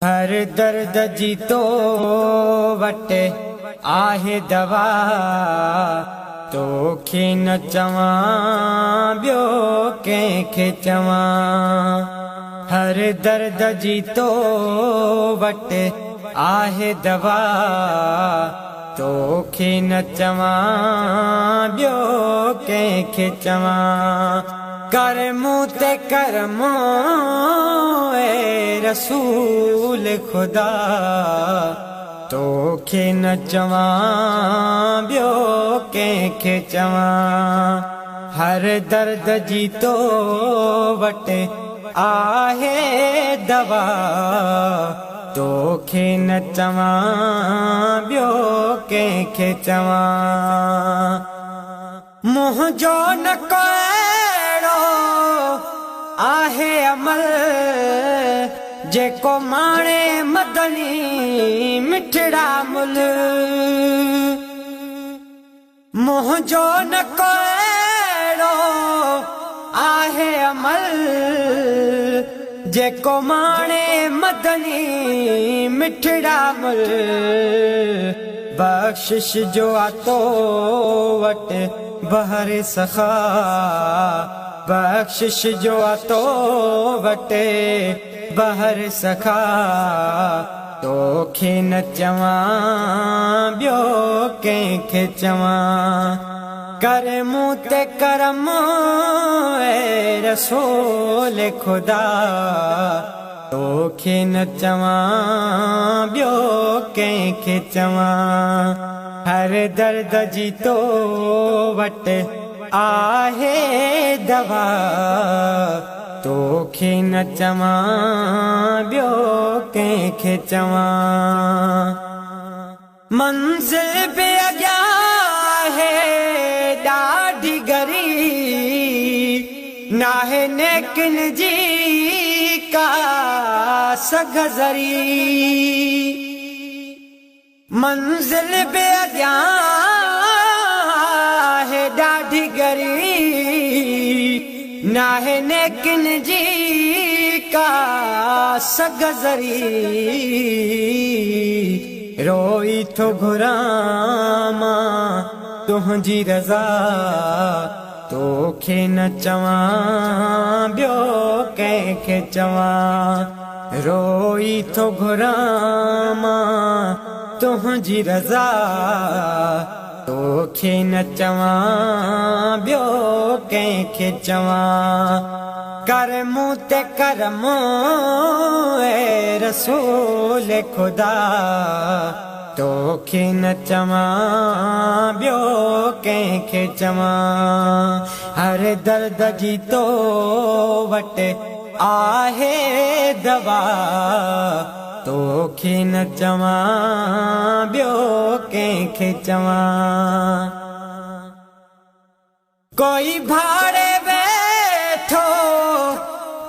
हर दर्द जी तो वटे आहे दवा तोखे न चवां ॿियो कंहिंखे चवां। हर दर्द जी तो वटे आहे दवा तोखे न चवां ॿियो कंहिंखे चवां। कर मूं ते करमो ए रसूल खुदा तोखे न चवां ॿियो कंहिंखे चवां। हर दर्द जी तो वटे आहे दवा तोखे न चवां ॿियो कंहिंखे चवां। मुंहिंजो न कहिड़ो आहे अमल जेको माणे मदनी मिठड़ा मुल। मुंहिंजो न कहिड़ो आहे अमल जेको माणे मदनी मिठड़ा मुल। बख्शिश जो आतो वट बहर सखा बख्शिश जो आतो वटे बहर सखा तोखे न चवां ॿियो कंहिंखे चवां। कर मूं ते करम ए रसूल खुदा तोखे न चवां ॿियो कंहिंखे चवां। हर दर्द जी तो वट आहे दवा तोखे न चवां ॿियो कंहिंखे चवां। मंज़िल बि अॻियां आहे ॾाढी गरी नाहे नेकिन जी का सगज़री। मंज़िल बि अॻियां आहे ॾाढी गरी नाहे नेकिन जी का सगज़री। रोई थो घुरां मां तुंहिंजी रज़ा तोखे न चवां ॿियो कंहिंखे चवां। रोई थो घुरां मां तुंहिंजी रज़ा तोखे न चवां ॿियो कंहिंखे चवां। कर मूं ते करमो ए रसूल खुदा तोखे न चवां ॿियो कंहिंखे चवां। हर दर्द जी तो वट आहे दवा तोखे न चवां ॿियो कंहिंखे चवां। कोई भाड़े वेठो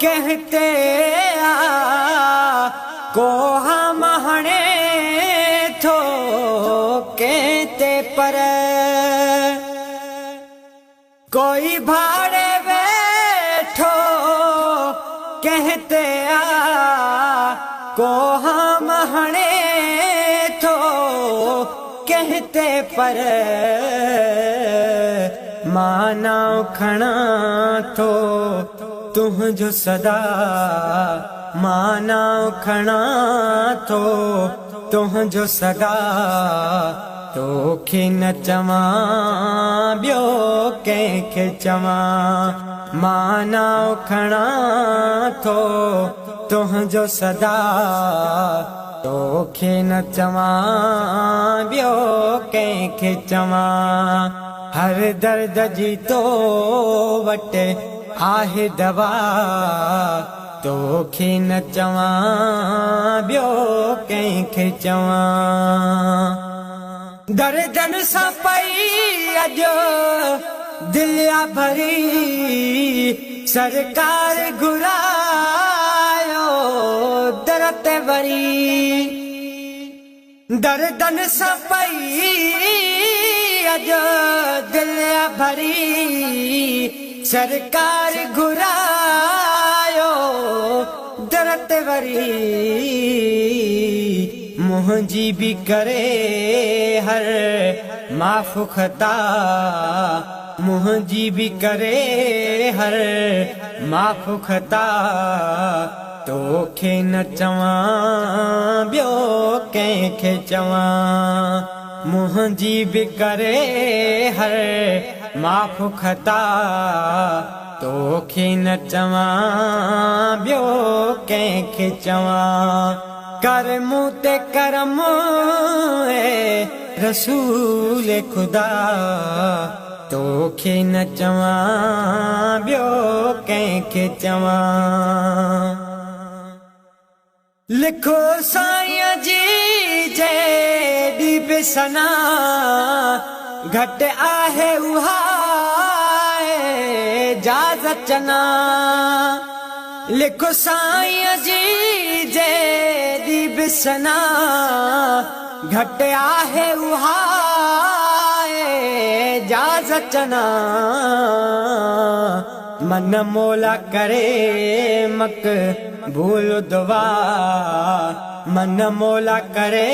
कंहिं ते कोहा महणे थो कंहिं ते पर। कोई भाड़े वेठो कंहिं ते कोहा महणे थो कंहिं ते पर। मां नाव खणां थो तुंहिंजो सदा मां नाव खणां थो तुंहिंजो सदा तोखे न चवां ॿियो कंहिंखे चवां। मां नाव खणां थो तुंहिंजो सदा तोखे न चवां ॿियो कंहिंखे चवां। हर दर्द जी तो वट आहे दवा तोखे न चवां ॿियो कंहिंखे चवां। दर्दन सां पई अॼु दिलिया भरी सरकार घुरायो दर ते वरी। दर्दन सां पई अॼु दिलिया भरी सरकार घुरायो दरत वरी मुंहिंजी बि करे हर माफ़ खता मुंहिंजी बि करे हर माफ़ खता तोखे न चवां ॿियो कंहिंखे चवां मुंहिंजी बि करे हर माफ़ खता तोखे न चवां ॿियो कंहिंखे चवां कर मूं ते करम ए रसूल खुदा तोखे न चवां ॿियो कंहिंखे चवां लिखो साईं जी जेॾी बि सना घटि आहे उहा इजाज़त चना लिखो साईं जी जेॾी बि सना घटि आहे उहा इजाज़त चना मन मोला करे मक़बूल दुआ मन मोला करे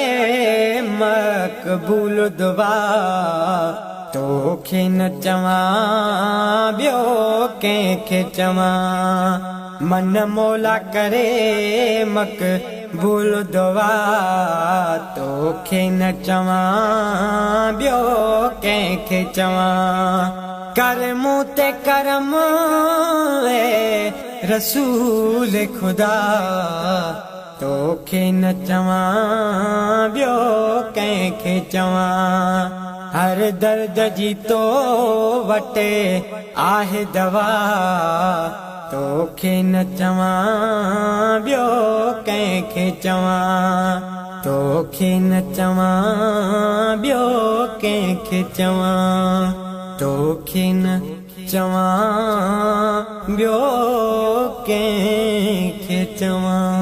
मक़बूल दुआ तोखे न चवां ॿियो कंहिंखे चवां मन मोला करे मक़बूल दुआ तोखे न चवां ॿियो कंहिंखे चवां कर मूं ते करम ए रसूल खुदा तोखे न चवां ॿियो कंहिंखे चवां हर दर्द जी तो वटे आहे दवा तोखे न चवां ॿियो कंहिंखे चवां तोखे न चवां ॿियो कंहिंखे चवां तोखे न चवां ॿियो कंहिंखे चवां।